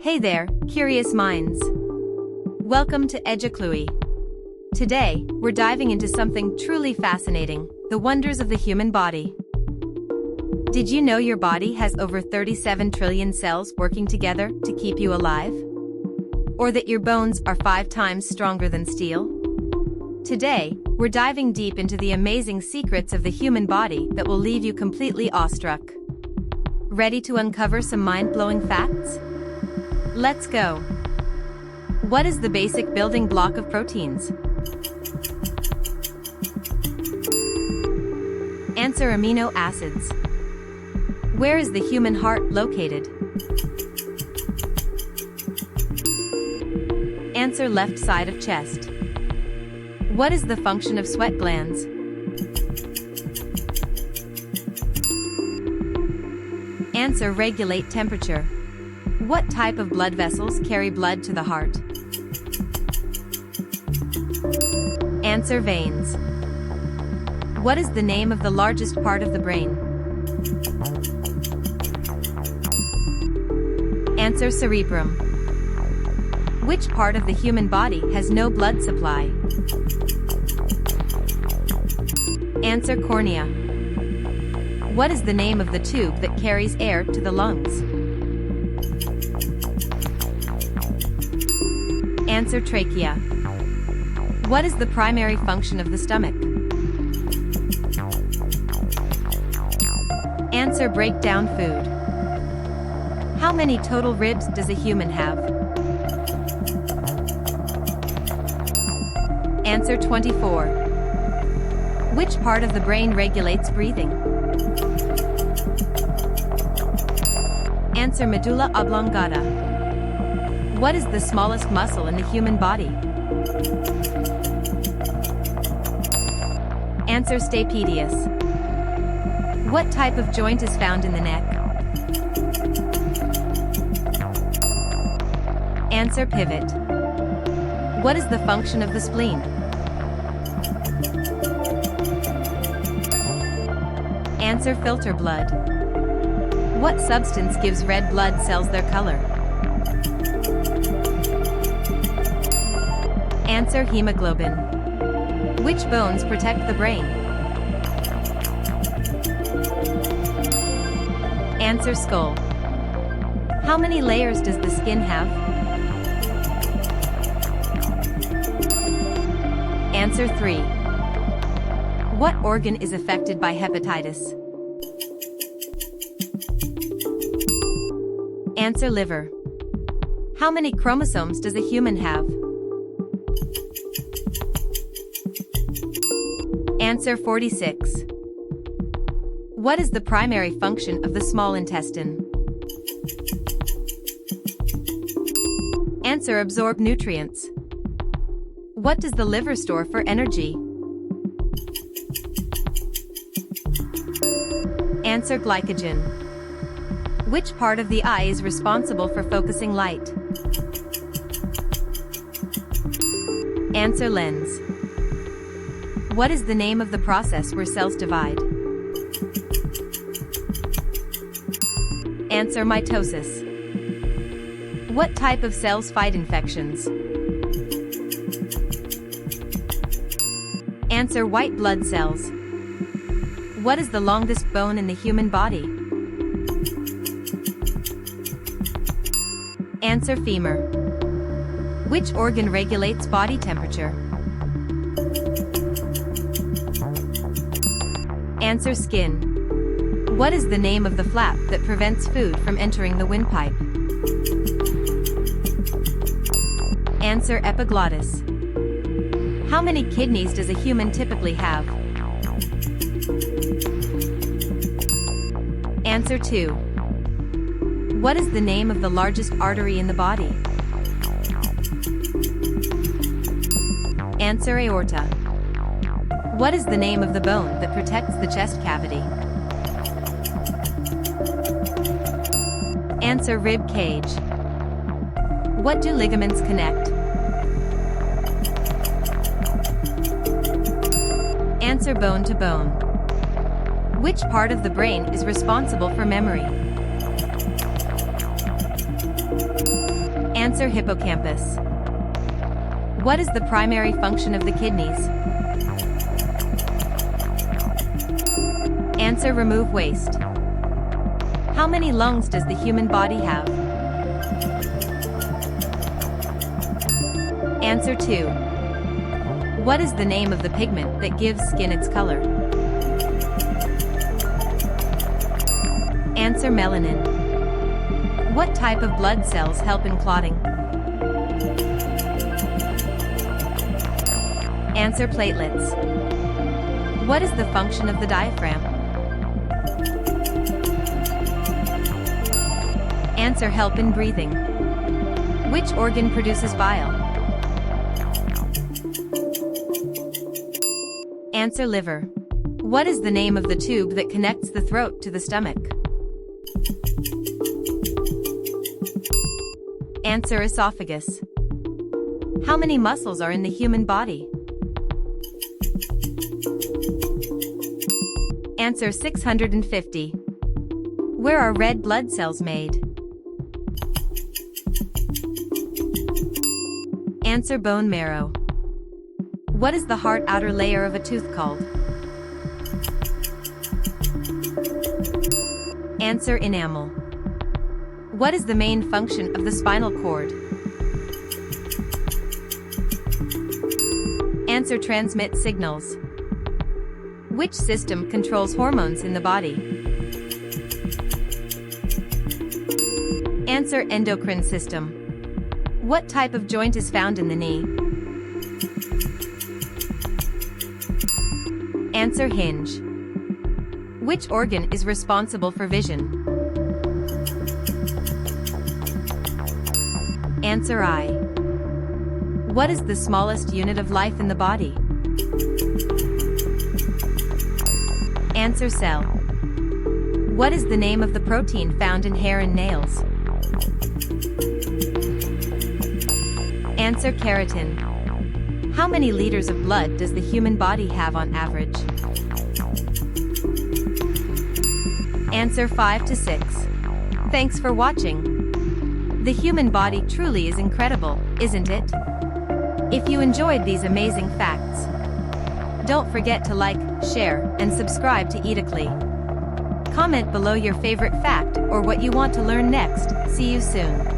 Hey there, curious minds. Welcome to EduClui. Today, we're diving into something truly fascinating, the wonders of the human body. Did you know your body has over 37 trillion cells working together to keep you alive? Or that your bones are 5 times stronger than steel? Today, we're diving deep into the amazing secrets of the human body that will leave you completely awestruck. Ready to uncover some mind-blowing facts? Let's go! What is the basic building block of proteins? Answer: amino acids. Where is the human heart located? Answer: left side of chest. What is the function of sweat glands? Answer: regulate temperature. What type of blood vessels carry blood to the heart? Answer: veins. What is the name of the largest part of the brain? Answer: cerebrum. Which part of the human body has no blood supply? Answer: cornea. What is the name of the tube that carries air to the lungs? Answer: trachea. What is the primary function of the stomach? Answer: break down food. How many total ribs does a human have? Answer: 24. Which part of the brain regulates breathing? Answer: medulla oblongata. What is the smallest muscle in the human body? Answer: stapedius. What type of joint is found in the neck? Answer: pivot. What is the function of the spleen? Answer: filter blood. What substance gives red blood cells their color? Answer: hemoglobin. Which bones protect the brain? Answer: skull. How many layers does the skin have? Answer: 3. What organ is affected by hepatitis? Answer: liver. How many chromosomes does a human have? Answer: 46. What is the primary function of the small intestine? Answer: absorb nutrients. What does the liver store for energy? Answer: glycogen. Which part of the eye is responsible for focusing light? Answer: lens. What is the name of the process where cells divide? Answer: mitosis. What type of cells fight infections? Answer: white blood cells. What is the longest bone in the human body? Answer: femur. Which organ regulates body temperature? Answer: skin. What is the name of the flap that prevents food from entering the windpipe? Answer: epiglottis. How many kidneys does a human typically have? Answer: 2. What is the name of the largest artery in the body? Answer: aorta. What is the name of the bone that protects the chest cavity? Answer: rib cage. What do ligaments connect? Answer: bone to bone. Which part of the brain is responsible for memory? Answer hippocampus. What is the primary function of the kidneys? Answer remove waste. How many lungs does the human body have? Answer 2. What is the name of the pigment that gives skin its color? Answer melanin. What type of blood cells help in clotting? Answer platelets. What is the function of the diaphragm? Answer help in breathing. Which organ produces bile? Answer liver. What is the name of the tube that connects the throat to the stomach? Answer esophagus. How many muscles are in the human body? Answer 650. Where are red blood cells made? Answer bone marrow. What is the hard outer layer of a tooth called? Answer enamel. What is the main function of the spinal cord? Answer transmit signals. Which system controls hormones in the body? Answer endocrine system. What type of joint is found in the knee? Answer hinge. Which organ is responsible for vision? Answer eye. What is the smallest unit of life in the body? Answer cell. What is the name of the protein found in hair and nails? Answer keratin. How many liters of blood does the human body have on average? Answer 5 to 6. Thanks for watching. The human body truly is incredible, isn't it? If you enjoyed these amazing facts, don't forget to like, share, and subscribe to Edacly. Comment below your favorite fact or what you want to learn next. See you soon.